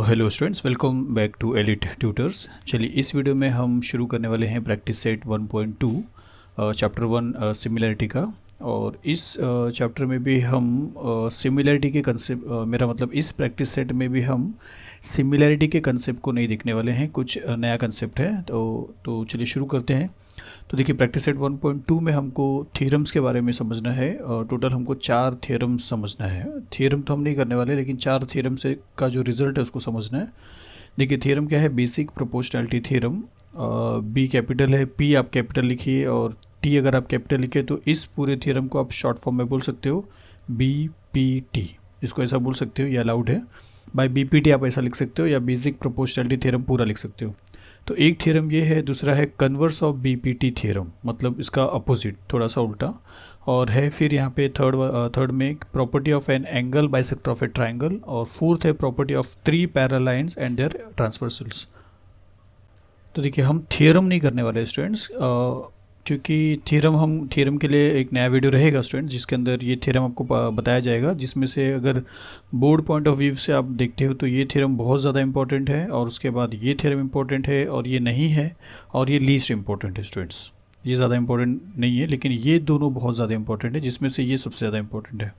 Hello students, welcome back to Elite Tutors. चलिए इस video में हम शुरू करने वाले हैं प्रैक्टिस सेट 1.2 चैप्टर 1 सिमिलैरिटी का। और इस चैप्टर में भी हम सिमिलैरिटी के कंसेप्ट, मेरा मतलब इस प्रैक्टिस सेट में भी हम सिमिलैरिटी के कंसेप्ट को नहीं देखने वाले हैं, कुछ नया कंसेप्ट है। तो चलिए शुरू करते हैं। तो देखिए प्रैक्टिस सेट 1.2 में हमको थ्योरम्स के बारे में समझना है और टोटल हमको 4 थ्योरम्स समझना है। थ्योरम तो हम नहीं करने वाले, लेकिन 4 थ्योरम से का जो रिजल्ट है उसको समझना है। देखिए थ्योरम क्या है, basic proportionality theorem. B capital है, पी आप कैपिटल लिखिए और टी अगर आप कैपिटल लिखिए तो इस पूरे थ्योरम को आप शॉर्ट फॉर्म में बोल सकते हो BPT, इसको ऐसा बोल सकते हो, ये अलाउड है। बाय BPT आप ऐसा लिख सकते हो या बेसिक प्रोपोर्शनैलिटी थ्योरम पूरा लिख सकते हो। तो एक थ्योरम ये है, दूसरा है कन्वर्स ऑफ BPT थ्योरम, मतलब इसका अपोजिट, थोड़ा सा उल्टा। और है फिर यहाँ पे थर्ड में property of an angle bisector of a triangle, और फोर्थ है property of 3 parallel lines and their transversals. तो देखिए हम थ्योरम नहीं करने वाले स्टूडेंट्स, क्योंकि थ्योरम के लिए एक नया वीडियो रहेगा स्टूडेंट्स, जिसके अंदर ये थ्योरम आपको बताया जाएगा, जिसमें से अगर बोर्ड पॉइंट ऑफ व्यू से आप देखते हो तो ये थ्योरम बहुत ज़्यादा इंपॉर्टेंट है, और उसके बाद ये थ्योरम इंपॉर्टेंट है, और ये नहीं है, और ये लीस्ट इंपॉर्टेंट है स्टूडेंट्स। ये ज़्यादा इंपॉर्टेंट नहीं है, लेकिन ये दोनों बहुत ज़्यादा इंपॉर्टेंट है, जिसमें से ये सबसे ज़्यादा इंपॉर्टेंट है।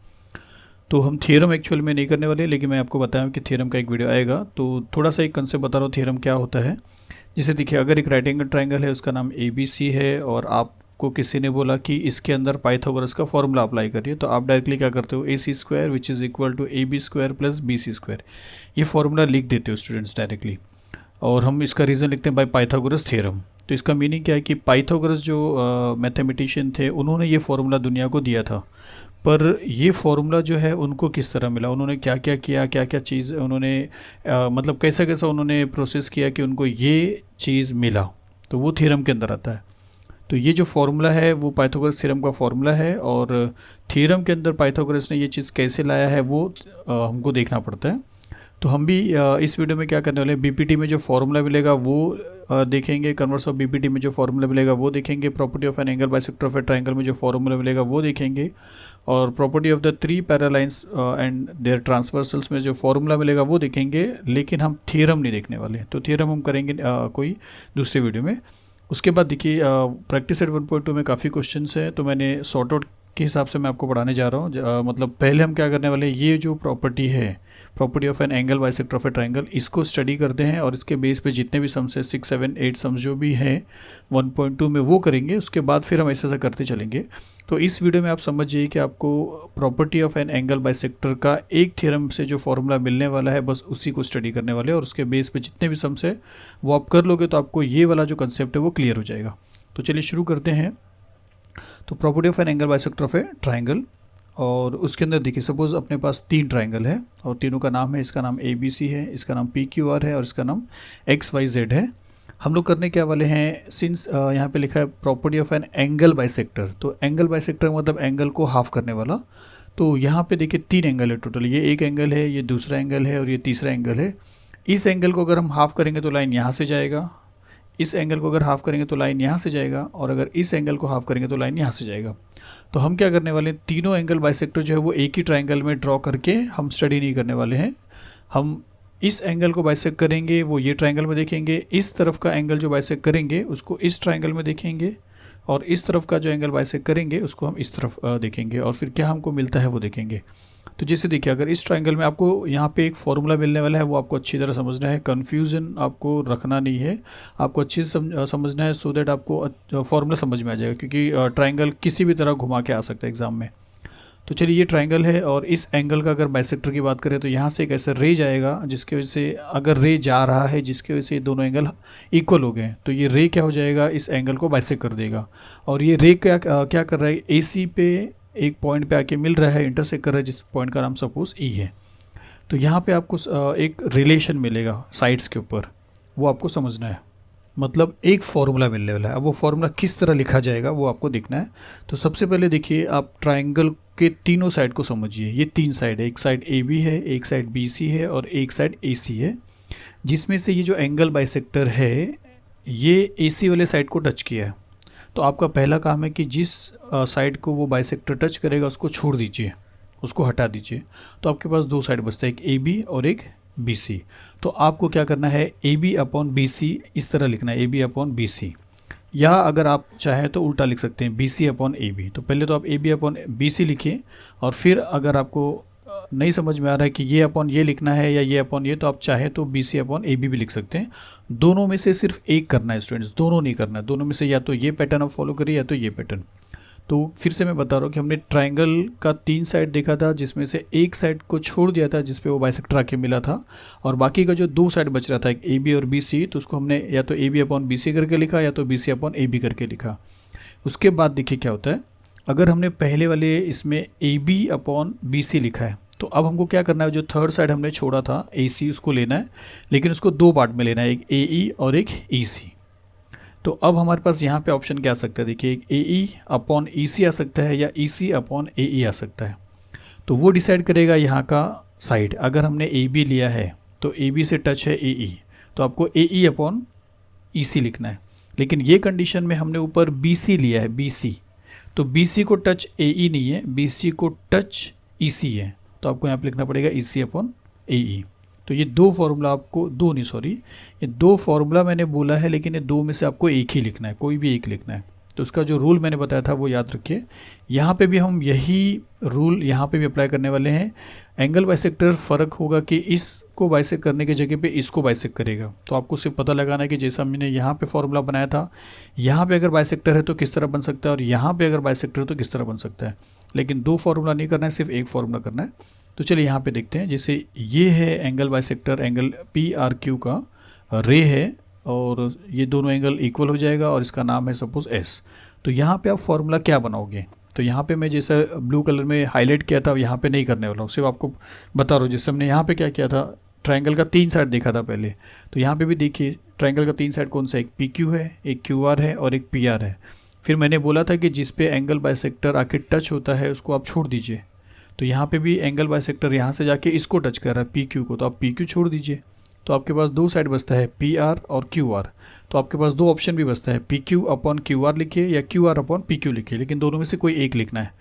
तो हम थ्योरम एक्चुअल में नहीं करने वाले, लेकिन मैं आपको बताया कि थ्योरम का एक वीडियो आएगा। तो थोड़ा सा एक कंसेप्ट बता रहा हूँ थ्योरम क्या होता है। जैसे देखिए अगर एक राइट एंगल ट्राइंगल है, उसका नाम ABC है, और आपको किसी ने बोला कि इसके अंदर पाइथागोरस का फॉर्मूला अप्लाई करिए, तो आप डायरेक्टली क्या करते हो, AC² which is equal to AB² plus BC², ये फॉर्मूला लिख देते हो स्टूडेंट्स डायरेक्टली। और हम इसका रीज़न लिखते हैं बाय पाइथागोरस थ्योरम। तो इसका मीनिंग क्या है कि पाइथागोरस जो मैथमेटिशियन थे, उन्होंने ये फॉर्मूला दुनिया को दिया था। पर ये फॉर्मूला जो है उनको किस तरह मिला, उन्होंने क्या क्या किया, क्या क्या चीज़ उन्होंने मतलब कैसा कैसा उन्होंने प्रोसेस किया कि उनको ये चीज़ मिला, तो वो थ्योरम के अंदर आता है। तो ये जो फार्मूला है वो पाइथागोरस थ्योरम का फार्मूला है, और थ्योरम के अंदर पाइथागोरस ने ये चीज़ कैसे लाया है वो हमको देखना पड़ता है। तो हम भी इस वीडियो में क्या करने वाले हैं, BPT में जो फार्मूला मिलेगा वो देखेंगे, कन्वर्स ऑफ BPT में जो फार्मूला मिलेगा वो देखेंगे, property of an angle bisector of a triangle में जो फार्मूला मिलेगा वो देखेंगे, और property of the 3 parallel lines and their transversals में जो फार्मूला मिलेगा वो देखेंगे। लेकिन हम थ्योरम नहीं देखने वाले, तो थ्योरम हम करेंगे कोई दूसरे वीडियो में। उसके बाद देखिए प्रैक्टिस सेट 1.2 में काफ़ी क्वेश्चंस हैं, तो मैंने सॉर्ट आउट के हिसाब से मैं आपको पढ़ाने जा रहा हूँ। मतलब पहले हम क्या करने वाले हैं, ये जो प्रॉपर्टी है, property of an angle bisector of a triangle, इसको स्टडी करते हैं, और इसके बेस पे जितने भी सम्स है 6, 7, 8 सम्स जो भी हैं 1.2 में वो करेंगे। उसके बाद फिर हम ऐसा करते चलेंगे। तो इस वीडियो में आप समझिए कि आपको property of an angle bisector का एक थ्योरम से जो फॉर्मूला मिलने वाला है, बस उसी को स्टडी करने वाले हैं, और उसके बेस पे जितने भी सम्स है वो आप कर लोगे तो आपको ये वाला जो कंसेप्ट है वो क्लियर हो जाएगा। तो चलिए शुरू करते हैं। तो property of an angle bisector of a triangle, और उसके अंदर देखिए सपोज अपने पास 3 ट्राइंगल है, और तीनों का नाम है, इसका नाम ABC है, इसका नाम PQR है, और इसका नाम XYZ है। हम लोग करने क्या वाले हैं, सिंस यहाँ पे लिखा है property of an angle bisector, तो एंगल बाइसेक्टर मतलब एंगल को हाफ करने वाला। तो यहाँ पे देखिए 3 एंगल है टोटल, ये एक एंगल है, ये दूसरा एंगल है, और ये तीसरा एंगल है। इस एंगल को अगर हम हाफ करेंगे तो लाइन यहाँ से जाएगा, इस एंगल को अगर हाफ करेंगे तो लाइन यहाँ से जाएगा, और अगर इस एंगल को हाफ करेंगे तो लाइन यहाँ से जाएगा। तो हम क्या करने वाले हैं, तीनों एंगल बाइसेक्टर जो है वो एक ही ट्राइंगल में ड्रॉ करके हम स्टडी नहीं करने वाले हैं। हम इस एंगल को बाइसेक्ट करेंगे, वो ये ट्राइंगल में देखेंगे, इस तरफ का एंगल जो बाइसेक्ट करेंगे उसको इस ट्राइंगल में देखेंगे, और इस तरफ का जो एंगल बाइसेक्ट करेंगे उसको हम इस तरफ देखेंगे, और फिर क्या हमको मिलता है वो देखेंगे। तो जैसे देखिए अगर इस ट्राइंगल में आपको यहाँ पे एक फॉर्मूला मिलने वाला है, वो आपको अच्छी तरह समझना है, कन्फ्यूज़न आपको रखना नहीं है, आपको अच्छे से समझना है, सो दैट आपको फॉर्मूला समझ में आ जाएगा, क्योंकि ट्राइंगल किसी भी तरह घुमा के आ सकता है एग्जाम में। तो चलिए ये ट्राइंगल है, और इस एंगल का अगर बाइसेक्टर की बात करें तो यहाँ से एक ऐसा रे जाएगा, जिसकी वजह से अगर रे जा रहा है जिसकी वजह से दोनों एंगल इक्वल हो गए, तो ये रे क्या हो जाएगा, इस एंगल को बाइसेक्ट कर देगा। और ये रे क्या कर रहा है, AC पे एक पॉइंट पे आके मिल रहा है, इंटरसेक्ट कर रहा है, जिस पॉइंट का नाम सपोज E है। तो यहाँ पे आपको एक रिलेशन मिलेगा साइड्स के ऊपर, वो आपको समझना है, मतलब एक फॉर्मूला मिलने वाला है। अब वो फॉर्मूला किस तरह लिखा जाएगा वो आपको देखना है। तो सबसे पहले देखिए आप ट्राइंगल के तीनों साइड को समझिए। ये 3 साइड है, एक साइड AB है, एक साइड BC है, और एक साइड AC है, जिसमें से ये जो एंगल बाइसेक्टर है ये AC वाले साइड को टच किया है। तो आपका पहला काम है कि जिस साइड को वो बाइसेक्टर टच करेगा उसको छोड़ दीजिए, उसको हटा दीजिए। तो आपके पास 2 साइड बचता है, एक AB और एक बी सी। तो आपको क्या करना है, A B upon B C इस तरह लिखना है, A B upon B C, या अगर आप चाहें तो उल्टा लिख सकते हैं, B C upon A B. तो पहले तो आप A B upon B C लिखिए, और फिर अगर आपको नहीं समझ में आ रहा है कि ये अपॉन ये लिखना है या ये अपॉन ये, तो आप चाहे तो B C upon A B भी लिख सकते हैं। दोनों में से सिर्फ एक करना है स्टूडेंट्स, दोनों नहीं करना है, दोनों में से या तो ये पैटर्न आप फॉलो करिए या तो ये पैटर्न। तो फिर से मैं बता रहा हूँ कि हमने ट्राइंगल का 3 साइड देखा था, जिसमें से एक साइड को छोड़ दिया था जिस पे वो बाइसेक्टर आके मिला था, और बाकी का जो 2 साइड बच रहा था, एक ए बी और बी सी, तो उसको हमने या तो A B upon B C करके लिखा या तो B C upon A B करके लिखा। उसके बाद देखिए क्या होता है, अगर हमने पहले वाले इसमें A B upon B C लिखा है, तो अब हमको क्या करना है, जो थर्ड साइड हमने छोड़ा था ए सी, उसको लेना है, लेकिन उसको 2 पार्ट में लेना है, एक ए ई और एक ई सी। तो अब हमारे पास यहाँ पे ऑप्शन क्या आ सकता है, देखिए एक ए ई अपॉन ई सी आ सकता है या ई सी अपॉन ए ई आ सकता है। तो वो डिसाइड करेगा यहाँ का साइड। अगर हमने ए बी लिया है तो ए बी से टच है ए ई, तो आपको ए ई अपॉन ई सी लिखना है। लेकिन ये कंडीशन में हमने ऊपर बी सी लिया है, बी सी, तो बी सी को टच ए ई नहीं है, बी सी को टच ई सी है, तो आपको यहाँ पे लिखना पड़ेगा ई सी अपॉन ए ई। तो ये 2 फॉर्मूला आपको, 2 नहीं सॉरी, ये 2 फॉर्मूला मैंने बोला है, लेकिन ये 2 में से आपको एक ही लिखना है, कोई भी एक लिखना है। तो उसका जो रूल मैंने बताया था वो याद रखिए। यहाँ पे भी हम यही रूल यहाँ पे भी अप्लाई करने वाले हैं। एंगल बाइसेक्टर फ़र्क होगा कि इसको बाइसेक्ट करने की जगह पे इसको बाइसेक्ट करेगा। तो आपको सिर्फ पता लगाना है कि जैसा मैंने यहाँ पे फॉर्मूला बनाया था, यहाँ पे अगर बाइसेक्टर है तो किस तरह बन सकता है, और यहाँ पे अगर बाइसेक्टर है तो किस तरह बन सकता है। लेकिन 2 फॉर्मूला नहीं करना है, सिर्फ एक फॉर्मूला करना है। तो चलिए यहाँ पे देखते हैं, जैसे ये है angle bisector, angle P R Q का रे है, और ये दोनों एंगल इक्वल हो जाएगा, और इसका नाम है सपोज एस। तो यहाँ पे आप फॉर्मूला क्या बनाओगे, तो यहाँ पे मैं जैसे ब्लू कलर में हाईलाइट किया था, यहाँ पे नहीं करने वाला हूँ, सिर्फ आपको बता रहा हूँ। जैसे हमने यहाँ पे क्या किया था, ट्राइंगल का 3 साइड देखा था पहले, तो यहाँ पे भी देखिए ट्राइंगल का 3 साइड कौन सा, एक पी क्यू है, एक क्यू आर है और एक पी आर है। फिर मैंने बोला था कि जिस पे एंगल बाइसेक्टर आके टच होता है उसको आप छोड़ दीजिए। तो यहाँ पे भी एंगल बाइसेक्टर यहाँ से जाके इसको टच कर रहा है, पी क्यू को, तो आप पी क्यू छोड़ दीजिए। तो आपके पास 2 साइड बचता है, पी आर और क्यू आर। तो आपके पास 2 ऑप्शन भी बचता है, P Q upon Q R लिखिए या Q R upon P Q लिखिए, लेकिन दोनों में से कोई एक लिखना है।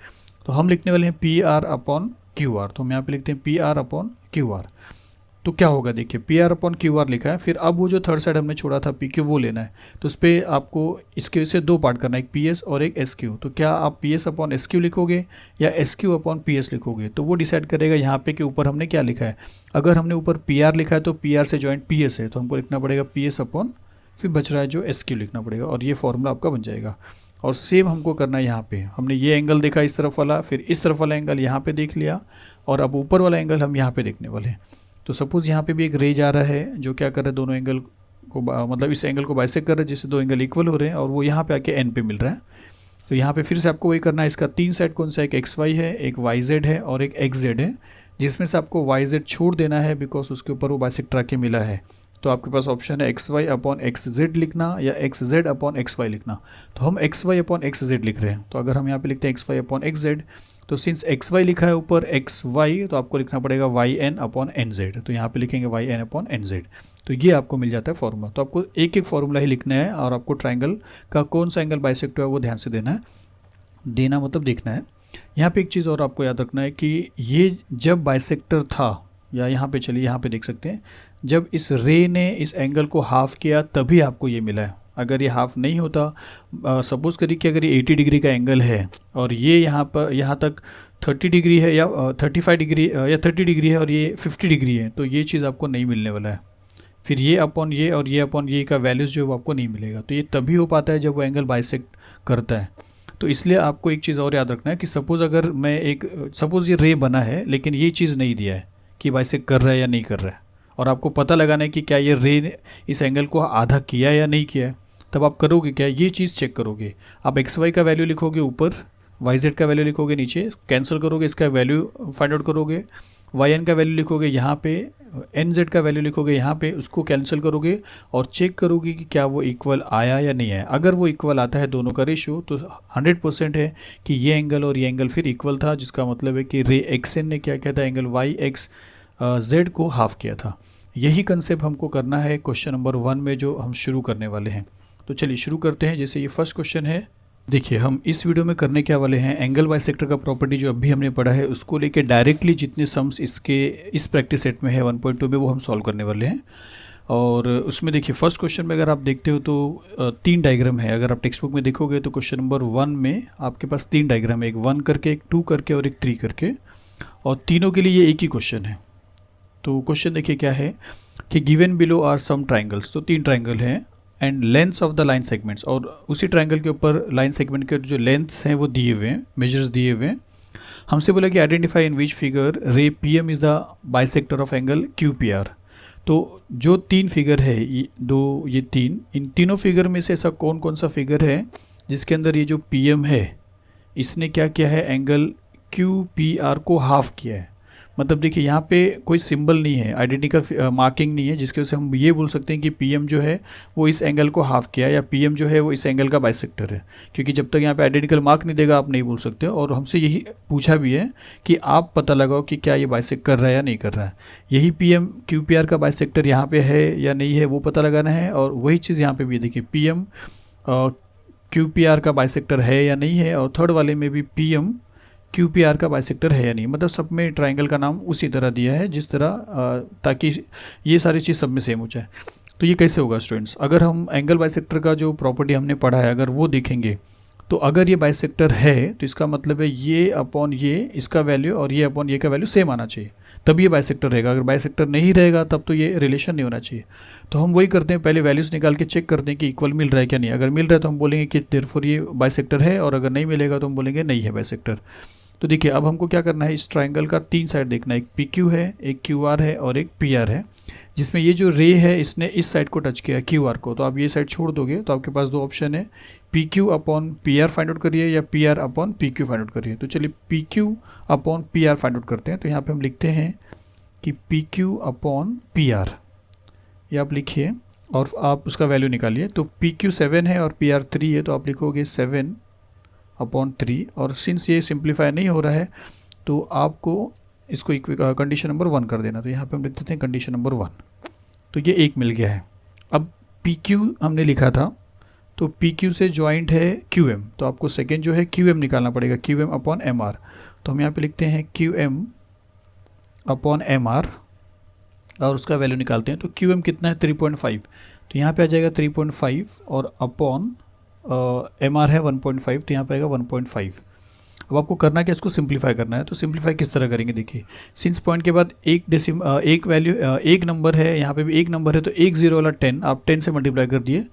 तो हम लिखने वाले हैं P R upon Q R, तो हम यहाँ पे लिखते हैं P R upon Q R. तो क्या होगा, देखिए P R upon Q R लिखा है, फिर अब वो जो थर्ड साइड हमने छोड़ा था पी क्यू वो लेना है। तो उस पर आपको इसके से 2 पार्ट करना है, एक पी एस और एक एस क्यू। तो क्या आप P S upon S Q लिखोगे या S Q upon P S लिखोगे, तो वो डिसाइड करेगा यहाँ पे कि ऊपर हमने क्या लिखा है। अगर हमने ऊपर पी आर लिखा है तो पी आर से जॉइंट पी एस है, तो हमको लिखना पड़ेगा पी एस अपॉन, फिर बच रहा है जो एस क्यू लिखना पड़ेगा, और ये फॉर्मूला आपका बन जाएगा। और सेम हमको करना है यहाँ पे, हमने ये एंगल देखा इस तरफ वाला, फिर इस तरफ वाला एंगल यहाँ पे देख लिया, और अब ऊपर वाला एंगल हम यहाँ पे देखने वाले हैं। तो सपोज़ यहाँ पे भी एक रे जा रहा है जो क्या कर रहा है, दोनों एंगल को मतलब इस एंगल को बाइसेक्ट कर रहा है, जिससे 2 एंगल इक्वल हो रहे हैं, और वो यहाँ पे आके एन पे मिल रहा है। तो यहाँ पे फिर से आपको वही करना है। इसका 3 साइड कौन सा, एक एक्स वाई है, एक वाई जेड है और एक एक्स जेड है, जिसमें से आपको वाई जेड छोड़ देना है बिकॉज उसके ऊपर वो बाइसेक्टर आके मिला है। तो आपके पास ऑप्शन है X Y upon X Z लिखना या X Z upon X Y लिखना। तो हम X Y upon X Z लिख रहे हैं, तो अगर हम यहाँ पे लिखते हैं X Y upon X Z, तो सिंस एक्स वाई लिखा है ऊपर एक्स वाई, तो आपको लिखना पड़ेगा Y N upon N Z. तो यहाँ पे लिखेंगे Y N upon N Z. तो ये आपको मिल जाता है फॉर्मूला। तो आपको एक एक फॉर्मूला ही लिखना है, और आपको ट्राइंगल का कौन सा एंगल बाइसेक्ट है वो ध्यान से देना है, देना मतलब देखना है। यहाँ पे एक चीज़ और आपको याद रखना है कि ये जब बाइसेक्टर था, या यहाँ पे चलिए यहाँ पे देख सकते हैं, जब इस रे ने इस एंगल को हाफ़ किया तभी आपको ये मिला है। अगर ये हाफ़ नहीं होता, सपोज़ करिए कि अगर ये 80 डिग्री का एंगल है और ये यहाँ पर यहाँ तक 30 डिग्री है या 35 डिग्री या 30 डिग्री है और ये 50 डिग्री है, तो ये चीज़ आपको नहीं मिलने वाला है। फिर ये अपॉन ये और ये अपॉन ये का वैल्यूज़ जो है वो आपको नहीं मिलेगा। तो ये तभी हो पाता है जब वो एंगल बाइसेक्ट करता है। तो इसलिए आपको एक चीज़ और याद रखना है कि सपोज़ अगर मैं सपोज़ ये रे बना है लेकिन ये चीज़ नहीं दिया है कि बाइसेक्ट कर रहा है या नहीं कर रहा है, और आपको पता लगाना है कि क्या ये रे इस एंगल को आधा किया या नहीं किया है, तब आप करोगे क्या, ये चीज़ चेक करोगे। आप एक्स वाई का वैल्यू लिखोगे ऊपर, वाई जेड का वैल्यू लिखोगे नीचे, कैंसिल करोगे, इसका वैल्यू फाइंड आउट करोगे, वाई एन का वैल्यू लिखोगे यहाँ पे, एन जेड का वैल्यू लिखोगे यहाँ पे, उसको कैंसिल करोगे और चेक करोगे कि क्या वो इक्वल आया या नहीं आया। अगर वो इक्वल आता है दोनों का रेशियो, तो 100% है कि ये एंगल और ये एंगल फिर इक्वल था, जिसका मतलब है कि रे एक्स एन ने क्या किया था, एंगल वाई एक्स जेड को हाफ किया था। यही कंसेप्ट हमको करना है क्वेश्चन नंबर 1 में जो हम शुरू करने वाले हैं। तो चलिए शुरू करते हैं। जैसे ये फर्स्ट क्वेश्चन है, देखिए हम इस वीडियो में करने क्या वाले हैं, एंगल बाइसेक्टर का प्रॉपर्टी जो अभी हमने पढ़ा है उसको लेके डायरेक्टली जितने सम्स इसके इस प्रैक्टिस सेट में है 1.2 में वो हम सॉल्व करने वाले हैं। और उसमें देखिए फर्स्ट क्वेश्चन में अगर आप देखते हो तो 3 डायग्राम है। अगर आप टेक्स्ट बुक में देखोगे तो क्वेश्चन नंबर 1 में आपके पास 3 डायग्राम है, एक 1 करके, एक 2 करके और एक 3 करके, और तीनों के लिए ये एक ही क्वेश्चन है। तो क्वेश्चन देखिए क्या है कि given below are some triangles, तो 3 ट्राइंगल हैं and lengths of the line segments, और उसी ट्राइंगल के ऊपर लाइन सेगमेंट के जो लेंथ्स हैं वो दिए हुए हैं, मेजर्स दिए हुए हैं। हमसे बोला कि identify in which figure ray P M is the bisector of angle Q P R. तो जो 3 फिगर है, ये 3, इन तीनों फिगर में से ऐसा कौन कौन सा फिगर है जिसके अंदर ये जो पी एम है इसने क्या किया है, एंगल क्यू पी आर को हाफ किया है। मतलब देखिए यहाँ पे कोई सिंबल नहीं है, आइडेंटिकल मार्किंग नहीं है, जिसकी वजह से हम ये बोल सकते हैं कि पीएम जो है वो इस एंगल को हाफ किया या पीएम जो है वो इस एंगल का बाइसेक्टर है। क्योंकि जब तक यहाँ पे आइडेंटिकल मार्क नहीं देगा आप नहीं बोल सकते। और हमसे यही पूछा भी है कि आप पता लगाओ कि क्या ये बाइसेक्ट कर रहा है या नहीं कर रहा है। यही पीएम क्यू पी आर का बाइसेक्टर यहाँ पे है या नहीं है वो पता लगाना है। और वही चीज़ यहाँ पे भी देखिए पीएम क्यू पी आर का बाइसेक्टर है या नहीं है, और थर्ड वाले में भी पीएम क्यू पी आर का बाइसेक्टर है या नहीं। मतलब सब में ट्राइंगल का नाम उसी तरह दिया है जिस तरह ताकि ये सारी चीज़ सब में सेम हो जाए। तो ये कैसे होगा स्टूडेंट्स, अगर हम एंगल बाइसेक्टर का जो प्रॉपर्टी हमने पढ़ा है अगर वो देखेंगे तो अगर ये बाइसेक्टर है तो इसका मतलब है ये अपॉन ये इसका वैल्यू और ये अपॉन ये का वैल्यू सेम आना चाहिए, तब ये बाइसेक्टर रहेगा। अगर बाइसेक्टर नहीं रहेगा तब तो ये रिलेशन नहीं होना चाहिए। तो हम वही करते हैं, पहले वैल्यूज़ निकाल के चेक करते हैं कि इक्वल मिल रहा है क्या नहीं। अगर मिल रहा है तो हम बोलेंगे कि देयरफॉर ये बाइसेक्टर है, और अगर नहीं मिलेगा तो हम बोलेंगे नहीं है बाइसेक्टर। तो देखिए अब हमको क्या करना है, इस ट्राइंगल का 3 साइड देखना है, एक पी क्यू है, एक क्यू आर है और एक पी आर है, जिसमें ये जो रे है इसने इस साइड को टच किया क्यू आर को। तो आप ये साइड छोड़ दोगे तो आपके पास 2 ऑप्शन है, P Q upon P are find out करिए या P R upon P Q find out करिए। तो चलिए P Q upon P are find out करते हैं। तो यहाँ पे हम लिखते हैं कि P Q upon P are, ये आप लिखिए और आप उसका वैल्यू निकालिए। तो पी क्यू 7 है और पी आर 3 है, तो आप लिखोगे 7 अपॉन 3। और सिंस ये सिंप्लीफाई नहीं हो रहा है तो आपको इसको कंडीशन नंबर 1 कर देना। तो यहाँ पे हम लिख देते हैं कंडीशन नंबर 1। तो ये 1 मिल गया है। अब पी क्यू हमने लिखा था तो पी क्यू से जॉइंट है क्यू एम, तो आपको सेकेंड जो है क्यू एम निकालना पड़ेगा, Q M upon M R. तो हम यहाँ पे लिखते हैं Q M upon M R और उसका वैल्यू निकालते हैं। तो क्यू एम कितना है 3.5, तो यहाँ पे आ जाएगा 3.5 और अपॉन एम आर है 1.5, तो यहाँ पे आएगा 1.5। अब आपको करना क्या, इसको सिंप्लीफाई करना है। तो सिंप्लीफाई किस तरह करेंगे, देखिए सिंस पॉइंट के बाद एक वैल्यू एक नंबर है, यहाँ पे भी एक नंबर है, तो 1 0 वाला 10 आप 10 से मल्टीप्लाई कर दिए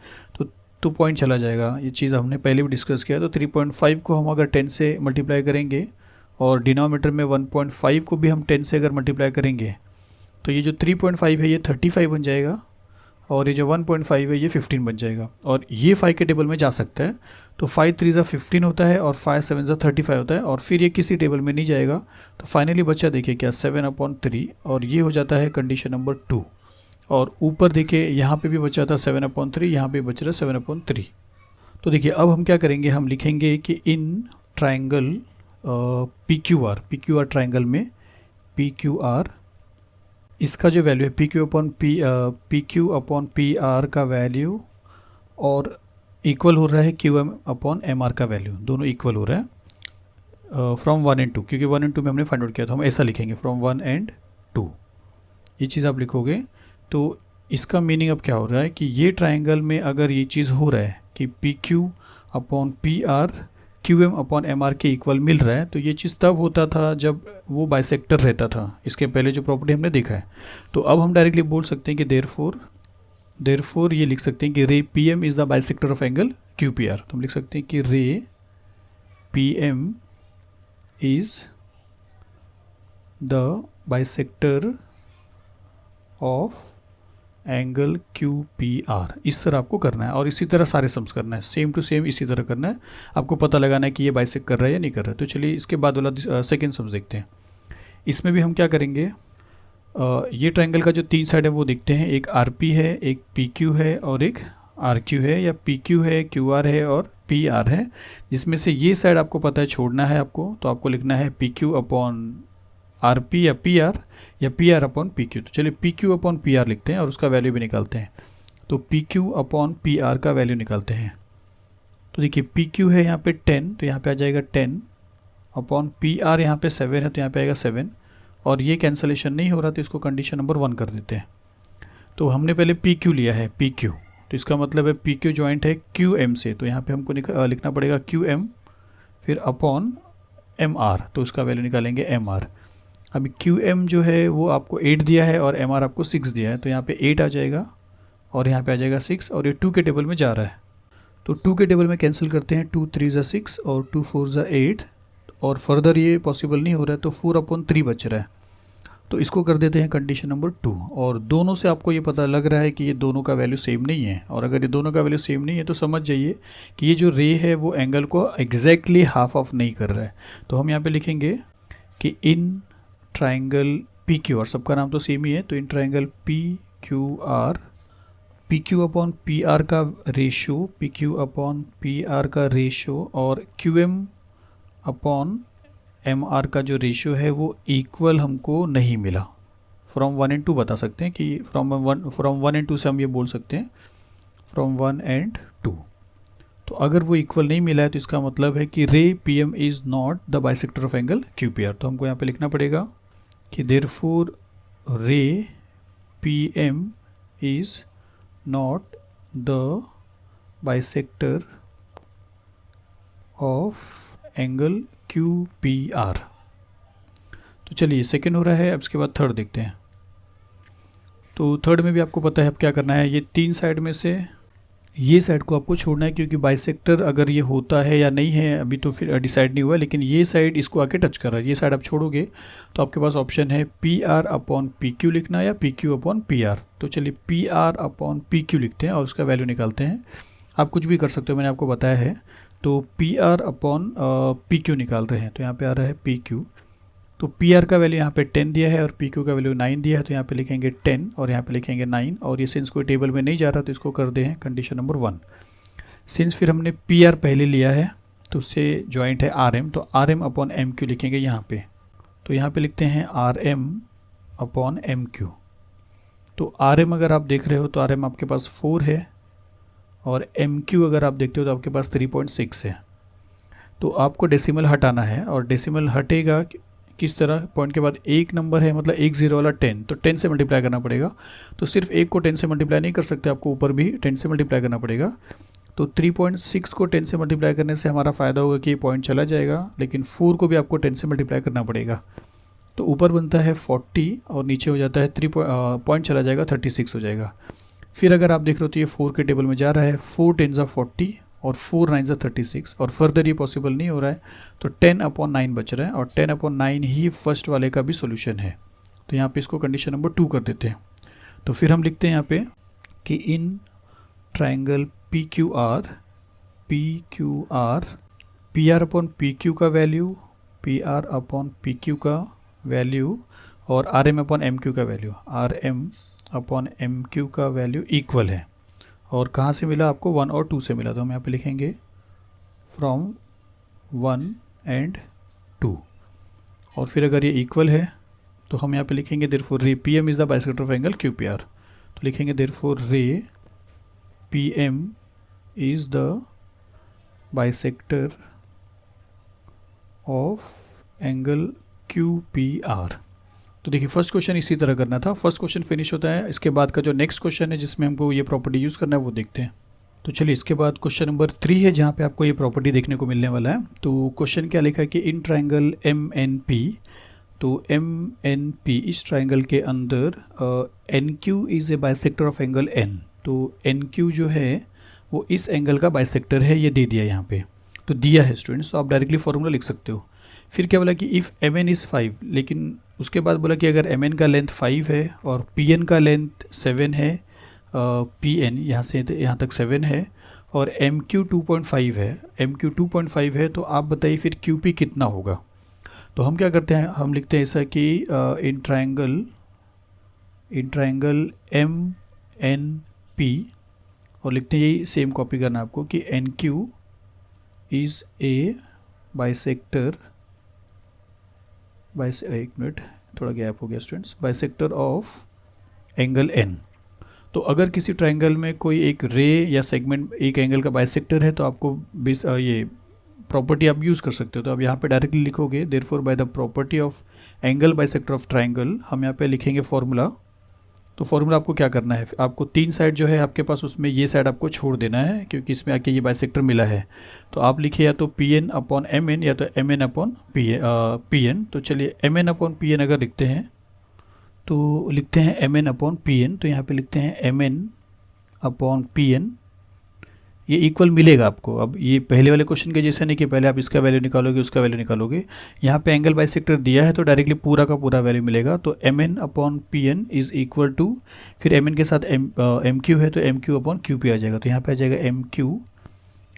तो पॉइंट चला जाएगा। ये चीज़ हमने पहले भी डिस्कस किया। तो 3.5 को हम अगर 10 से मल्टीप्लाई करेंगे और डिनोमिनेटर में 1.5 को भी हम 10 से अगर मल्टीप्लाई करेंगे तो ये जो 3.5 है ये 35 बन जाएगा और ये जो 1.5 है ये 15 बन जाएगा। और ये 5 के टेबल में जा सकता है, तो 5 3 ज़ा 15 होता है और 5 7 ज़ा 35 होता है, और फिर ये किसी टेबल में नहीं जाएगा। तो फाइनली बचा देखिए क्या 7/3, और ये हो जाता है कंडीशन नंबर 2। और ऊपर देखिए यहाँ पे भी बचा था 7/3, यहाँ पे बच रहा है 7/3। तो देखिए अब हम क्या करेंगे, हम लिखेंगे कि in triangle P Q R triangle में पी क्यू आर इसका जो वैल्यू है P Q upon P R का वैल्यू और इक्वल हो रहा है Q M upon M R का वैल्यू, दोनों इक्वल हो रहा है फ्रॉम 1 and 2, क्योंकि 1 and 2 में हमने फाइंड आउट किया था। हम ऐसा लिखेंगे फ्रॉम 1 and 2, ये चीज़ आप लिखोगे। तो इसका मीनिंग अब क्या हो रहा है कि ये ट्राइंगल में अगर ये चीज़ हो रहा है कि P Q upon P R Q M upon M R के इक्वल मिल रहा है, तो ये चीज़ तब होता था जब वो बाइसेक्टर रहता था। इसके पहले जो प्रॉपर्टी हमने देखा है। तो अब हम डायरेक्टली बोल सकते हैं कि देयरफॉर ये लिख सकते हैं कि ray P M is the bisector of angle Q P R. तो हम लिख सकते हैं कि ray P M is the bisector of angle Q P R. इस तरह आपको करना है और इसी तरह सारे सम्स करना है, सेम टू सेम इसी तरह करना है। आपको पता लगाना है कि ये बाइसेक्ट कर रहा है या नहीं कर रहा है। तो चलिए इसके बाद वाला सेकेंड सम्स देखते हैं। इसमें भी हम क्या करेंगे, ये ट्राइंगल का जो 3 साइड है वो देखते हैं। एक आर पी है, एक पी क्यू है और एक आर क्यू है, या पी क्यू है, क्यू आर है और पी आर है, जिसमें से ये साइड आपको पता है छोड़ना है आपको। तो आपको लिखना है P Q upon R P या P R upon P Q. तो चलिए P Q upon P R लिखते हैं और उसका वैल्यू भी निकालते हैं। तो P Q upon P R का वैल्यू निकालते हैं। तो देखिए पी क्यू है यहाँ पे 10, तो यहाँ पे आ जाएगा 10 अपॉन पी आर, यहाँ पे 7 है तो यहाँ पे आएगा 7, और ये कैंसलेशन नहीं हो रहा तो इसको कंडीशन नंबर 1 कर देते हैं। तो हमने पहले पी क्यू लिया है, पी क्यू, तो इसका मतलब है पी क्यू जॉइंट है क्यू एम से, तो यहाँ पे हमको लिखना पड़ेगा क्यू एम फिर अपॉन एम आर, तो उसका वैल्यू निकालेंगे एम आर। अभी क्यू एम जो है वो आपको 8 दिया है और एम आर आपको 6 दिया है, तो यहाँ पे 8 आ जाएगा और यहाँ पे आ जाएगा 6, और ये 2 के टेबल में जा रहा है, तो 2 के टेबल में कैंसिल करते हैं, 2 3 ज़ा 6 और 2 4 ज़ा 8, और फर्दर ये पॉसिबल नहीं हो रहा है तो 4/3 बच रहा है, तो इसको कर देते हैं कंडीशन नंबर 2। और दोनों से आपको ये पता लग रहा है कि ये दोनों का वैल्यू सेम नहीं है, और अगर ये दोनों का वैल्यू सेम नहीं है तो समझ जाइए कि ये जो रे है वो एंगल को एग्जैक्टली हाफ ऑफ नहीं कर रहा है। तो हम यहाँ पे लिखेंगे कि in triangle P Q R, सबका नाम तो सेम ही है, तो in triangle P Q R, P Q upon P R का ratio, P Q upon P R का रेशो और Q M upon M R का जो रेशियो है वो इक्वल हमको नहीं मिला। फ्रॉम 1 एंड 2 बता सकते हैं कि फ्रॉम 1 एंड 2 से हम ये बोल सकते हैं फ्रॉम 1 एंड 2। तो अगर वो इक्वल नहीं मिला है तो इसका मतलब है कि ray P M is not the bisector of angle Q P R. तो हमको यहाँ पे लिखना पड़ेगा कि therefore ray P M is not the bisector of angle Q P R. तो चलिए सेकेंड हो रहा है, अब इसके बाद थर्ड देखते हैं। तो थर्ड में भी आपको पता है अब क्या करना है, ये 3 साइड में से ये साइड को आपको छोड़ना है, क्योंकि बाइसेक्टर अगर ये होता है या नहीं है अभी तो फिर डिसाइड नहीं हुआ, लेकिन ये साइड इसको आके टच कर रहा है, ये साइड आप छोड़ोगे तो आपके पास ऑप्शन है P R upon P Q लिखना या P Q upon P R. तो चलिए P R upon P Q लिखते हैं और उसका वैल्यू निकालते हैं। आप कुछ भी कर सकते हो, मैंने आपको बताया है। तो P R upon P Q निकाल रहे हैं, तो यहाँ पे आ रहा है पी क्यू, तो पी आर का वैल्यू यहाँ पे 10 दिया है और पी क्यू का वैल्यू 9 दिया है, तो यहाँ पे लिखेंगे 10 और यहाँ पे लिखेंगे 9, और ये सिंस कोई टेबल में नहीं जा रहा तो इसको कर दे हैं कंडीशन नंबर 1। सिंस फिर हमने पी आर पहले लिया है तो उससे जॉइंट है आर एम, तो R M upon M Q लिखेंगे यहाँ पे, तो यहाँ पे लिखते हैं R M upon M Q. तो आर एम अगर आप देख रहे हो तो आर एम आपके पास 4 है और एम क्यू अगर आप देखते हो तो आपके पास 3.6 है। तो आपको डेसिमल हटाना है, और डेसिमल हटेगा किस तरह, पॉइंट के बाद एक नंबर है मतलब 1 0 वाला 10, तो 10 से मल्टीप्लाई करना पड़ेगा। तो सिर्फ एक को 10 से मल्टीप्लाई नहीं कर सकते, आपको ऊपर भी 10 से मल्टीप्लाई करना पड़ेगा। तो 3.6 को 10 से मल्टीप्लाई करने से हमारा फ़ायदा होगा कि ये पॉइंट चला जाएगा, लेकिन 4 को भी आपको 10 से मल्टीप्लाई करना पड़ेगा। तो ऊपर बनता है 40 और नीचे हो जाता है पॉइंट चला जाएगा 36 हो जाएगा। फिर अगर आप देख रहे हो तो ये 4 के टेबल में जा रहा है, 4 10 ज़ा 40 और 4 9 ज़ा 36, और फर्दर ये पॉसिबल नहीं हो रहा है, तो 10/9 बच रहा है, और 10/9 ही फर्स्ट वाले का भी सोल्यूशन है। तो यहाँ पे इसको कंडीशन नंबर 2 कर देते हैं। तो फिर हम लिखते हैं यहाँ पे कि in triangle P Q R, P R upon P Q का value, P R upon P Q का वैल्यू और R M upon M Q का value, R M upon M Q का वैल्यू इक्वल है। और कहाँ से मिला आपको, 1 और 2 से मिला, तो हम यहाँ पे लिखेंगे फ्रॉम 1 एंड 2। और फिर अगर ये इक्वल है तो हम यहाँ पे लिखेंगे therefore ray P M is the bisector of angle Q P R. तो लिखेंगे therefore ray P M is the bisector of angle Q P R. तो देखिए फर्स्ट क्वेश्चन इसी तरह करना था, फर्स्ट क्वेश्चन फिनिश होता है, इसके बाद का जो नेक्स्ट क्वेश्चन है जिसमें हमको ये प्रॉपर्टी यूज़ करना है वो देखते हैं। तो चलिए इसके बाद क्वेश्चन नंबर 3 है जहाँ पे आपको ये प्रॉपर्टी देखने को मिलने वाला है। तो क्वेश्चन क्या लिखा है कि in triangle M N P, तो एम एन पी इस ट्राइंगल के अंदर N Q is a bisector of angle N. तो एन क्यू जो है वो इस एंगल का बाइसेक्टर है, ये दे दिया यहाँ पे, तो दिया है स्टूडेंट्स, तो आप डायरेक्टली फॉर्मूला लिख सकते हो। फिर क्या बोला कि इफ़ एम एन इज़ 5, लेकिन उसके बाद बोला कि अगर एम एन का लेंथ 5 है और पी एन का लेंथ 7 है, पी एन यहाँ से यहाँ तक 7 है और एम क्यू 2.5 है, एम क्यू 2.5 है, तो आप बताइए फिर क्यू पी कितना होगा। तो हम क्या करते हैं, हम लिखते हैं ऐसा कि in triangle M N P, और लिखते हैं यही सेम कॉपी करना आपको कि N Q is a bisector, एक मिनट थोड़ा गैप हो गया students, bisector of angle N. तो अगर किसी ट्रायंगल में कोई एक रे या सेगमेंट एक एंगल का बाइसेक्टर है तो आपको ये प्रॉपर्टी आप यूज़ कर सकते हो। तो आप यहाँ पे डायरेक्टली लिखोगे therefore by the property of angle bisector of triangle, हम यहाँ पे लिखेंगे फॉर्मूला। तो फॉर्मूला आपको क्या करना है, आपको 3 साइड जो है आपके पास, उसमें ये साइड आपको छोड़ देना है क्योंकि इसमें आके ये बाइसेक्टर मिला है। तो आप लिखिए या तो P N upon M N या तो M N upon P N. तो चलिए M N upon P N अगर लिखते हैं तो लिखते हैं M N upon P N. तो यहाँ पे लिखते हैं M N upon P N, ये इक्वल मिलेगा आपको। अब ये पहले वाले क्वेश्चन के जैसा नहीं कि पहले आप इसका वैल्यू निकालोगे उसका वैल्यू निकालोगे, यहाँ पे एंगल बाइसेक्टर दिया है तो डायरेक्टली पूरा का पूरा वैल्यू मिलेगा। तो M N upon P N is equal to, फिर एम एन के साथ एम क्यू है तो M Q upon Q P आ जाएगा। तो यहाँ पे आ जाएगा M Q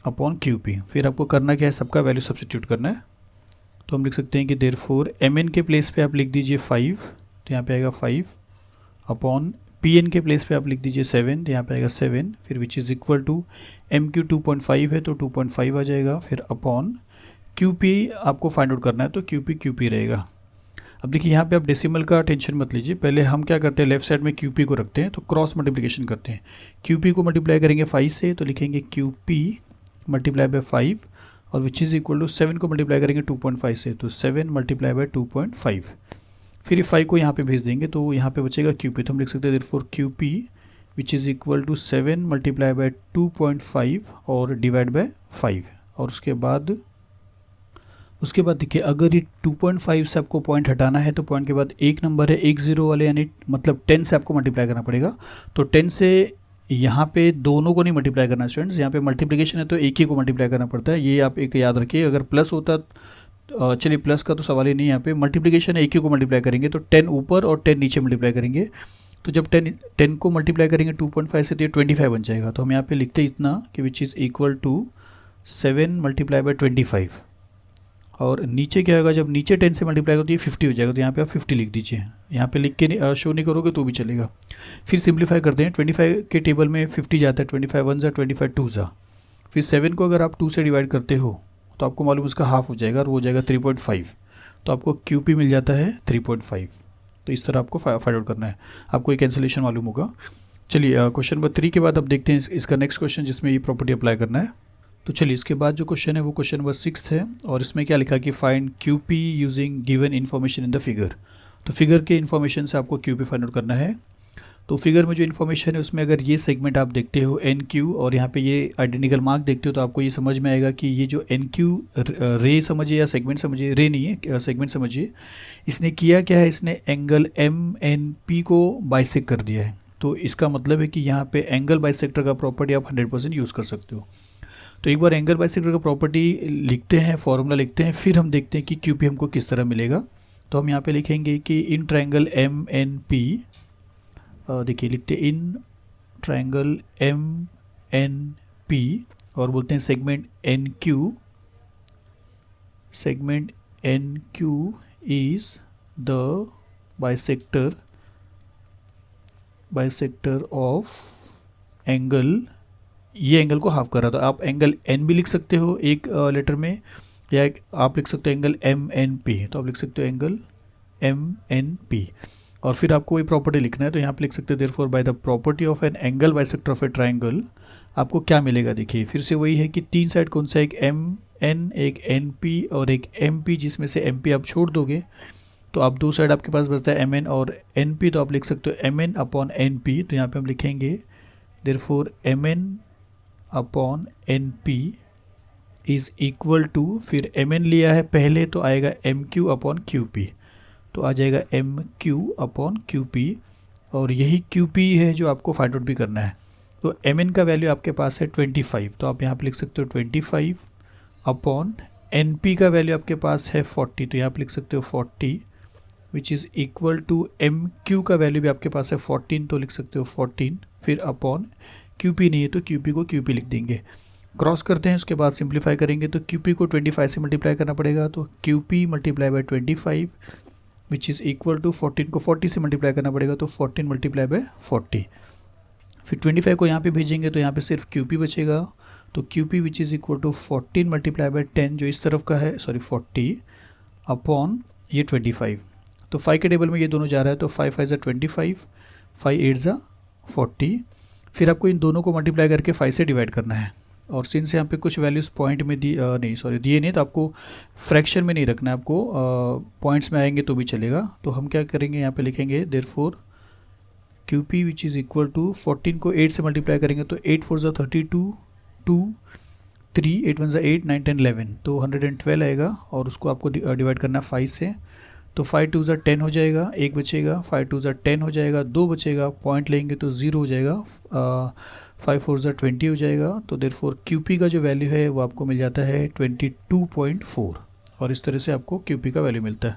upon Q P. फिर आपको करना क्या है, सबका वैल्यू सब्सटीट्यूट करना है। तो हम लिख सकते हैं कि देयरफॉर एम एन के प्लेस पे आप लिख दीजिए 5, तो यहाँ पे आएगा 5 अपॉन पी एन के प्लेस पे आप लिख दीजिए 7, तो यहाँ पे आएगा 7, फिर which is equal to M Q 2.5 है तो 2.5 आ जाएगा, फिर अपॉन क्यू पी आपको फाइंड आउट करना है तो क्यू पी रहेगा। अब देखिए यहाँ पे आप डेसिमल का टेंशन मत लीजिए, पहले हम क्या करते हैं लेफ्ट साइड में क्यू पी को रखते हैं तो क्रॉस मल्टीप्लिकेशन करते हैं। क्यू पी को मल्टीप्लाई करेंगे 5 से तो लिखेंगे क्यू पी मल्टीप्लाई बाय 5, और विच इज़ इक्वल टू 7 को मल्टीप्लाई करेंगे 2.5 से तो 7 मल्टीप्लाई बाय 2.5, फिर 5 को यहाँ पे भेज देंगे तो यहाँ पे बचेगा क्यू पी। तो हम लिख सकते हैं therefore Q P which is equal to 7 multiply by 2.5 और डिवाइड बाय 5। और उसके बाद देखिए अगर ये 2.5 से आपको पॉइंट हटाना है तो पॉइंट के बाद एक नंबर है, एक जीरो वाले, यानी मतलब 10 से आपको मल्टीप्लाई करना पड़ेगा। तो 10 से यहाँ पे दोनों को नहीं मल्टीप्लाई करना स्टूडेंट्स, यहाँ पे मल्टीप्लिकेशन है तो एक ही को मल्टीप्लाई करना पड़ता है, ये आप एक याद रखिए। अगर प्लस होता, चलिए प्लस का तो सवाल ही नहीं, यहाँ पे मल्टीप्लिकेशन है एक ही को मल्टीप्लाई करेंगे तो 10 ऊपर और 10 नीचे मल्टीप्लाई करेंगे। तो जब 10 को मल्टीप्लाई करेंगे 2.5 से तो ये 25 बन जाएगा। तो हम यहाँ पे लिखते हैं इतना कि which is equal to 7 multiply by 25, और नीचे क्या होगा जब नीचे 10 से मल्टीप्लाई होगा तो ये 50 हो जाएगा। तो यहाँ पे आप 50 लिख दीजिए, यहाँ पे लिख के शो नहीं करोगे तो भी चलेगा। फिर सिंप्लीफाई करते हैं, 25 के टेबल में 50 जाता है, 25 1 जा 25 2 जा, फिर 7 को अगर आप 2 से डिवाइड करते हो तो आपको मालूम उसका हाफ हो जाएगा और वो हो जाएगा 3.5, तो आपको क्यू पी मिल जाता है 3.5। तो इस तरह आपको फाइंड आउट करना है, आपको ये कैंसिलेशन मालूम होगा। चलिए क्वेश्चन नंबर 3 के बाद अब देखते हैं इसका नेक्स्ट क्वेश्चन जिसमें ये प्रॉपर्टी अप्लाई करना है। तो चलिए इसके बाद जो क्वेश्चन है वो क्वेश्चन नंबर 6 है, और इसमें क्या लिखा कि find Q P using given information in the figure. तो फिगर के इन्फॉर्मेशन से आपको क्यू पी फाइंड आउट करना है। तो फिगर में जो इन्फॉर्मेशन है उसमें अगर ये सेगमेंट आप देखते हो एन क्यू और यहाँ पे ये आइडेंटिकल मार्क देखते हो तो आपको ये समझ में आएगा कि ये जो एन क्यू रे समझिए या सेगमेंट समझिए, रे नहीं है सेगमेंट समझिए, इसने किया क्या है, इसने एंगल एम एन पी को बाइसेक्ट कर दिया है। तो इसका मतलब है कि यहाँ पे एंगल बाइसेक्टर का प्रॉपर्टी आप 100% यूज़ कर सकते हो। तो एक बार एंगल बाइसेक्टर का प्रॉपर्टी लिखते हैं, फॉर्मूला लिखते हैं, फिर हम देखते हैं कि क्यू पी हमको किस तरह मिलेगा। तो हम यहाँ पे लिखेंगे कि in triangle M N P, देखिए लिखते in triangle M N P और बोलते हैं segment N Q is the bisector of angle, ये एंगल को हाफ कर रहा था। आप एंगल एन भी लिख सकते हो एक लेटर में, या आप लिख सकते हो एंगल एम एन पी, तो आप लिख सकते हो एंगल एम एन पी, और फिर आपको वही प्रॉपर्टी लिखना है। तो यहाँ पे लिख सकते हो therefore by the property of an angle bisector of A triangle, आपको क्या मिलेगा। देखिए फिर से वही है कि 3 साइड कौन सा, एक एम एन, एक एन पी और एक एम पी, जिसमें से एम पी आप छोड़ दोगे तो आप 2 साइड आपके पास बचता है एम एन और एन पी, तो आप लिख सकते हो M N upon N P. तो यहाँ पे हम लिखेंगे therefore M N upon N P is equal to, फिर एम एन लिया है पहले तो आएगा M Q upon Q P, तो आ जाएगा M Q upon Q P, और यही क्यू पी है जो आपको फाइंड आउट भी करना है। तो एम एन का वैल्यू आपके पास है 25, तो आप यहाँ पे लिख सकते हो 25 अपॉन एन पी का वैल्यू आपके पास है 40, तो यहाँ पे लिख सकते हो 40 which is equal to M Q का वैल्यू भी आपके पास है 14, तो लिख सकते हो 14, फिर अपॉन क्यू पी नहीं है तो क्यू पी को क्यू पी लिख देंगे। क्रॉस करते हैं, उसके बाद सिंप्लीफाई करेंगे तो क्यू पी को 25 से मल्टीप्लाई करना पड़ेगा, तो Q P multiply by 25 which is equal to 14 को 40 से मल्टीप्लाई करना पड़ेगा, तो 14 मल्टीप्लाई बाय 40, फिर 25 को यहाँ पे भेजेंगे तो यहाँ पे सिर्फ क्यू पी बचेगा। तो Q P which is equal to 14 multiply by 10 जो इस तरफ का है, सॉरी 40 अपॉन ये 25। तो 5 के टेबल में ये दोनों जा रहा है तो 5 5 ज़ा 25, 5 8 ज़ा 40। फिर आपको इन दोनों को मल्टीप्लाई करके 5 से डिवाइड करना है। और सिंस यहाँ पे कुछ वैल्यूज़ पॉइंट में दिए नहीं, तो आपको फ्रैक्शन में नहीं रखना है, आपको पॉइंट्स में आएंगे तो भी चलेगा। तो हम क्या करेंगे, यहाँ पे लिखेंगे therefore QP which is equal to 14 को 8 से मल्टीप्लाई करेंगे तो 8 4 32, 2 3 8 1 8 9 10 11, तो 112 आएगा। और उसको आपको डिवाइड करना है 5 से, तो 5 2 10 हो जाएगा, 1 बचेगा, 5 2 10 हो जाएगा, 2 बचेगा, पॉइंट लेंगे तो 0 हो जाएगा, 5 4 20 हो जाएगा। तो देयरफॉर QP का जो वैल्यू है वो आपको मिल जाता है 22.4, और इस तरह से आपको QP का वैल्यू मिलता है।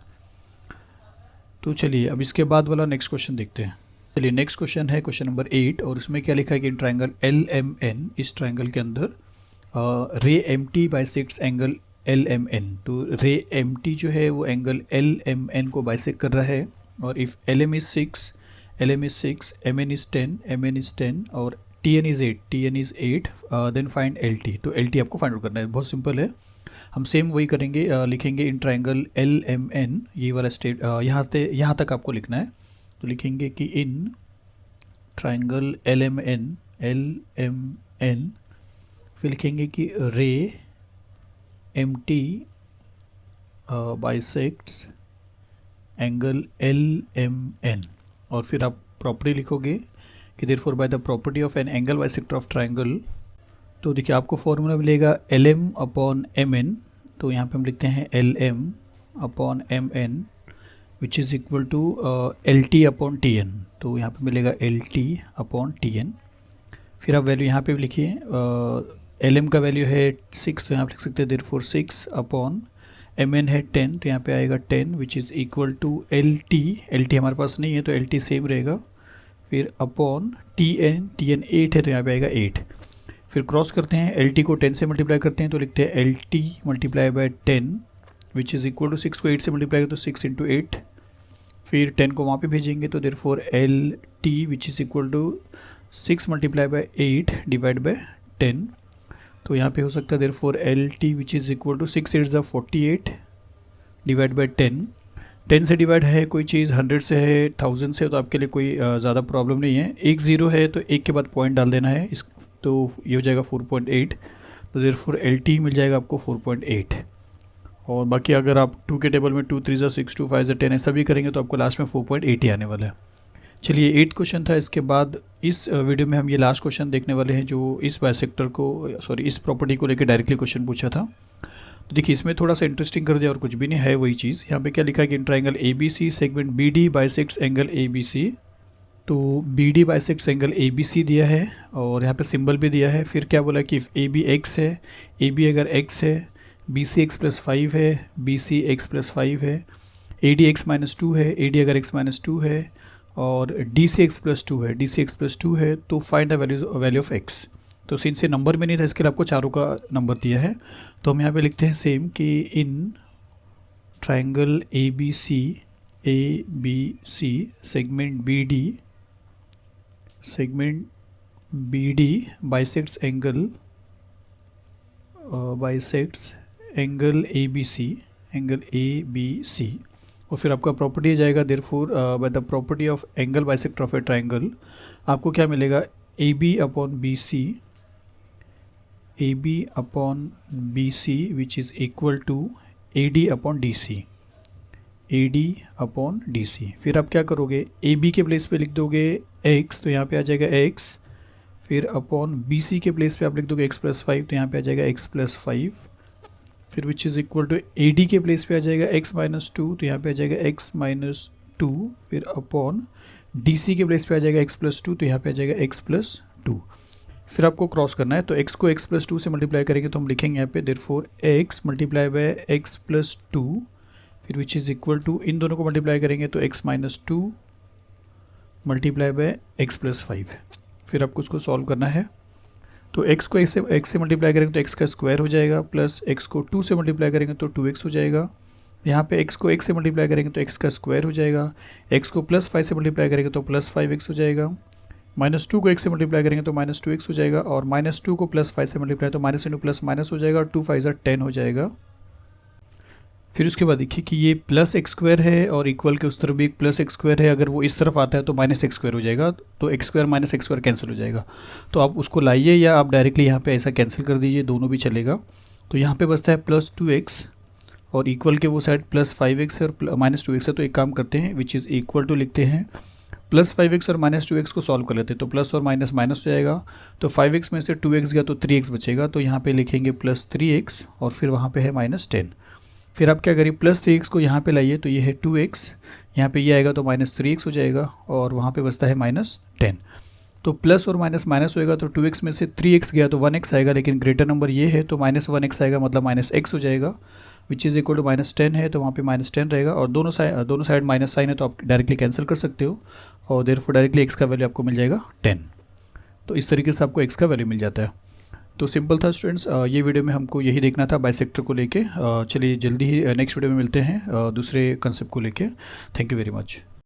तो चलिए अब इसके बाद वाला नेक्स्ट क्वेश्चन देखते हैं। चलिए नेक्स्ट क्वेश्चन है क्वेश्चन नंबर 8, और इसमें क्या लिखा है कि ट्राइंगल LMN, इस ट्राइंगल के अंदर रे MT बाइसेक्ट्स एंगल LMN। तो रे MT जो है वो एंगल LMN को बाइसेक्ट कर रहा है। और if LM is 6, MN is 10, और TN is 8, then find LT। तो LT आपको फाइंड आउट करना है, बहुत सिंपल है। हम सेम वही करेंगे, लिखेंगे इन ट्राइंगल LMN, ये वाला स्टेट यहाँ तक आपको लिखना है। तो लिखेंगे कि इन ट्राइंगल LMN, फिर लिखेंगे कि रे MT बाइसेक्ट्स एंगल LMN, और फिर आप प्रॉपर्टी लिखोगे कि therefore by the property of an angle bisector of triangle. तो देखिए आपको फॉर्मूला मिलेगा LM/MN। तो यहाँ पे हम लिखते हैं LM/MN which is equal to LT/TN। तो यहाँ पे मिलेगा LT/TN। फिर आप वैल्यू यहाँ पे भी लिखिए, LM का वैल्यू है 6, तो यहाँ पे लिख सकते हैं देयरफॉर 6/MN है 10, तो यहाँ पे आएगा 10 which is equal to LT हमारे पास नहीं है तो LT सेम रहेगा। फिर अपॉन TN 8 है तो यहाँ पे आएगा 8। फिर क्रॉस करते हैं, LT को 10 से मल्टीप्लाई करते हैं तो लिखते हैं LT multiply by 10 which is equal to 6 को 8 से मल्टीप्लाई करें तो 6 × 8। फिर 10 को वहाँ पे भेजेंगे तो therefore LT which is equal to 6 multiply by 8 divide by 10। तो यहाँ पे हो सकता है therefore LT which is equal to 6 8 = 48 divide by 10 से डिवाइड है कोई चीज़ 100 से है 1000 से, तो आपके लिए कोई ज़्यादा प्रॉब्लम नहीं है। एक 0 है तो एक के बाद पॉइंट डाल देना है, इस तो ये हो जाएगा 4.8। तो देयरफॉर LT मिल जाएगा आपको 4.8। और बाकी अगर आप 2 के टेबल में 2 3 = 6 2 5 = 10 ऐसा भी करेंगे तो आपको लास्ट में 4.8 ही आने वाला है। चलिए 8th क्वेश्चन था। इसके बाद इस वीडियो में हम ये लास्ट क्वेश्चन देखने वाले हैं जो इस इस प्रॉपर्टी को लेकर डायरेक्टली क्वेश्चन पूछा था। तो देखिए इसमें थोड़ा सा इंटरेस्टिंग कर दिया और कुछ भी नहीं है वही चीज़। यहाँ पे क्या लिखा है कि in triangle ABC segment BD bisects angle ABC। तो BD बाइसेक्ट्स एंगल ABC दिया है और यहाँ पे सिंबल भी दिया है। फिर क्या बोला कि AB x है, AB अगर x है, BC x + 5 है, BC x + 5 है, AD x - 2 है, AD अगर x - 2 है, और DC x + 2 है, DC x + 2 है, तो find the value of x। तो सिंस से नंबर में नहीं था इसके लिए आपको चारों का नंबर दिया है। तो हम यहाँ पे लिखते हैं सेम कि in triangle ABC segment BD bisects angle ABC, और फिर आपका प्रॉपर्टी जाएगा therefore by the property of angle bisector of a triangle आपको क्या मिलेगा, AB/BC which is equal to AD/DC। फिर आप क्या करोगे, AB के प्लेस पे लिख दोगे x, तो यहाँ पे आ जाएगा x। फिर अपॉन BC के प्लेस पे आप लिख दोगे x + 5, तो यहाँ पे आ जाएगा x + 5। फिर which is equal to AD के प्लेस पे आ जाएगा x - 2, तो यहाँ पे आ जाएगा x - 2। फिर अपॉन DC के प्लेस पे आ जाएगा x + 2, तो यहाँ पे आ जाएगा x + 2। फिर आपको क्रॉस करना है, तो x को x + 2 से मल्टीप्लाई करेंगे तो हम लिखेंगे यहाँ पे therefore x multiply by x + 2, फिर विच इज़ इक्वल टू इन दोनों को मल्टीप्लाई करेंगे तो x - 2 मल्टीप्लाई बाय x + 5। फिर आपको उसको सॉल्व करना है। तो x को x से मल्टीप्लाई करेंगे तो x का स्क्वायर हो जाएगा, प्लस x को 2 से मल्टीप्लाई करेंगे तो 2x हो जाएगा। यहाँ पे x को x से मल्टीप्लाई करेंगे तो x का स्क्वायर हो जाएगा, x को +5 से मल्टीप्लाई करेंगे तो +5x हो जाएगा, -2 को x से मल्टीप्लाई करेंगे तो -2x हो जाएगा, और -2 को +5 से मल्टीप्लाई तो -+ हो जाएगा, और 2 5 = 10 हो जाएगा। फिर उसके बाद देखिए कि ये प्लस एक्स स्क्वायर है और इक्वल के उस तरफ भी एक प्लस एक्स स्क्वायर है, अगर वो इस तरफ आता है तो माइनस एक्स स्क्वायर हो जाएगा, तो x square minus x square cancel हो जाएगा। तो आप उसको लाइए या आप डायरेक्टली यहाँ पे ऐसा कैंसिल कर दीजिए, दोनों भी चलेगा। तो यहाँ पे बचता है प्लस 2x और इक्वल के वो साइड प्लस 5x है और माइनस 2x है। तो एक काम करते हैं, विच इज़ इक्वल टू लिखते हैं, प्लस 5x और माइनस 2x को सॉल्व कर लेते हैं। तो प्लस और माइनस माइनस हो जाएगा, तो 5x में से 2x गया तो 3x बचेगा। तो यहाँ पे लिखेंगे प्लस 3x और फिर वहाँ पे है माइनस 10। फिर आप क्या करिए, प्लस 3x को यहाँ पे लाइए, तो ये है 2x, यहाँ पे ये आएगा तो माइनस 3x हो जाएगा और वहाँ पे बचता है माइनस 10। तो प्लस और माइनस माइनस होएगा, तो 2x में से 3x गया तो 1x आएगा, लेकिन ग्रेटर नंबर ये है तो माइनस 1x आएगा, मतलब माइनस x हो जाएगा, which is equal to minus 10 है तो वहाँ पे माइनस 10 रहेगा। और दोनों साइड माइनस साइन है तो आप डायरेक्टली कैंसिल कर सकते हो और देयरफॉर डायरेक्टली x का वैल्यू आपको मिल जाएगा 10। तो इस तरीके से आपको x का वैल्यू मिल जाता है। तो सिंपल था स्टूडेंट्स, ये वीडियो में हमको यही देखना था बाइसेक्टर को लेके। चलिए जल्दी ही नेक्स्ट वीडियो में मिलते हैं दूसरे कंसेप्ट को लेके। Thank you very much.